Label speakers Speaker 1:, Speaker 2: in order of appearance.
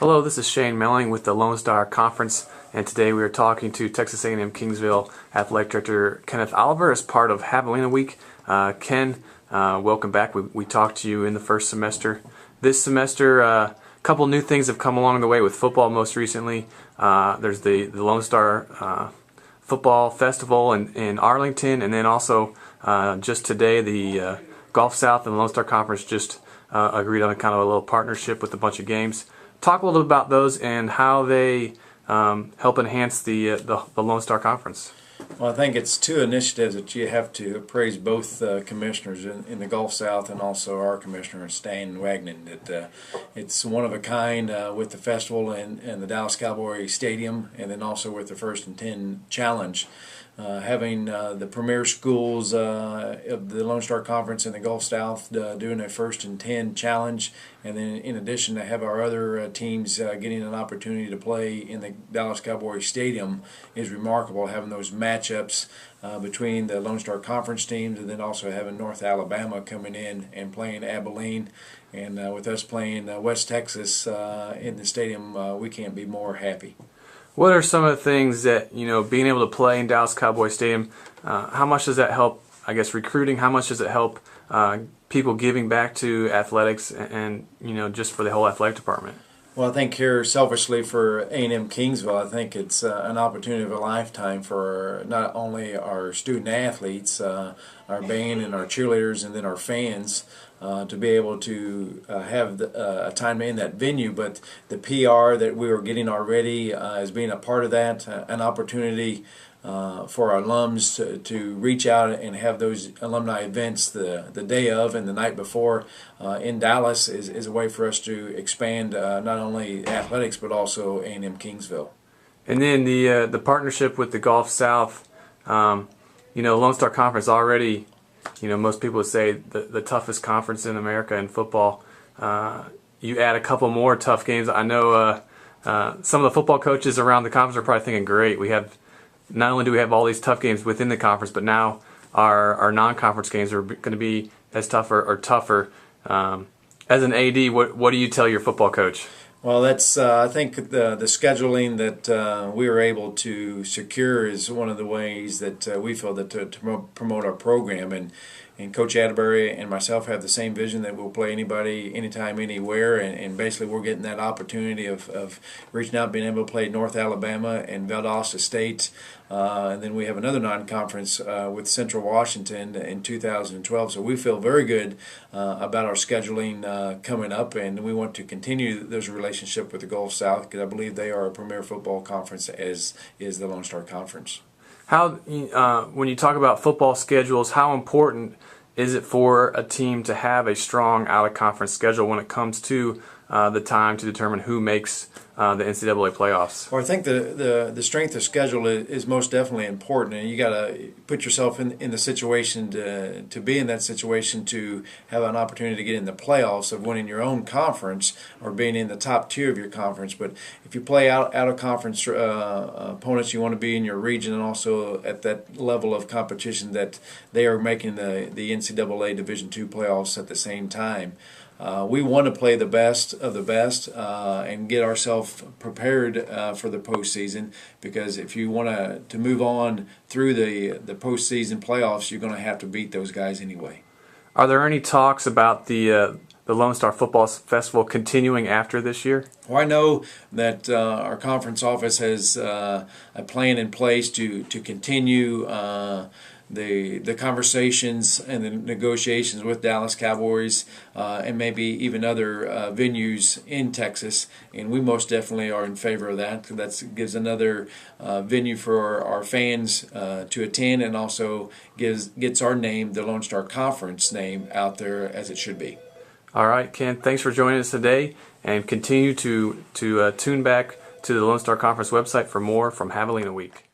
Speaker 1: Hello, this is Shane Melling with the Lone Star Conference, and today we are talking to Texas A&M-Kingsville Athletic Director Kenneth Oliver as part of Javelina Week. Ken, welcome back. We talked to you in the first semester. This semester, a couple new things have come along the way with football most recently. There's the Lone Star Football Festival in Arlington, and then also just today the Gulf South and the Lone Star Conference just agreed on a kind of a little partnership with a bunch of games. Talk a little bit about those and how they help enhance the Lone Star Conference.
Speaker 2: Well, I think it's two initiatives that you have to praise both commissioners in the Gulf South and also our commissioner, Stan Wagnon. That it's one of a kind with the festival and the Dallas Cowboys Stadium, and then also with the First and Ten Challenge. Having the premier schools of the Lone Star Conference in the Gulf South doing a First and 10 challenge, and then in addition to have our other teams getting an opportunity to play in the Dallas Cowboys Stadium is remarkable. Having those matchups between the Lone Star Conference teams, and then also having North Alabama coming in and playing Abilene, and with us playing West Texas in the stadium, we can't be more happy.
Speaker 1: What are some of the things that, being able to play in Dallas Cowboys Stadium, how much does that help, I guess, recruiting? How much does it help people giving back to athletics and just for the whole athletic department?
Speaker 2: Well, I think here, selfishly for A&M-Kingsville, I think it's an opportunity of a lifetime for not only our student athletes, our band and our cheerleaders, and then our fans, to be able to have a time in that venue, but the PR that we are getting already as being a part of that, an opportunity for our alums to reach out and have those alumni events the day of and the night before in Dallas is a way for us to expand not only athletics but also A&M-Kingsville.
Speaker 1: And then the partnership with the Gulf South, Lone Star Conference already, most people would say the toughest conference in America in football. You add a couple more tough games. I know some of the football coaches around the conference are probably thinking, great, not only do we have all these tough games within the conference, but now our non-conference games are going to be as tough or tougher. As an AD, what do you tell your football coach?
Speaker 2: Well, that's I think the scheduling that we were able to secure is one of the ways that we feel that to promote our program. And Coach Atterbury and myself have the same vision that we'll play anybody, anytime, anywhere. And basically we're getting that opportunity of reaching out, being able to play North Alabama and Valdosta State. And then we have another non-conference with Central Washington in 2012. So we feel very good about our scheduling coming up, and we want to continue those relationship with the Gulf South because I believe they are a premier football conference, as is the Lone Star Conference.
Speaker 1: How, when you talk about football schedules, how important is it for a team to have a strong out-of-conference schedule when it comes to the time to determine who makes the NCAA playoffs?
Speaker 2: Well, I think the strength of schedule is most definitely important, and you got to put yourself in the situation to be in that situation to have an opportunity to get in the playoffs of winning your own conference or being in the top tier of your conference. But if you play out of conference opponents, you want to be in your region and also at that level of competition that they are making the NCAA Division II playoffs at the same time. We want to play the best of the best and get ourselves prepared for the postseason, because if you want to move on through the postseason playoffs, you're going to have to beat those guys anyway. Are
Speaker 1: there any talks about the Lone Star Football Festival continuing after this year?
Speaker 2: Well, I know that our conference office has a plan in place to continue the conversations and the negotiations with Dallas Cowboys and maybe even other venues in Texas, and we most definitely are in favor of that. That gives another venue for our fans to attend, and also gets our name, the Lone Star Conference name, out there as it should be.
Speaker 1: All right, Ken, thanks for joining us today, and continue to tune back to the Lone Star Conference website for more from Javelina Week.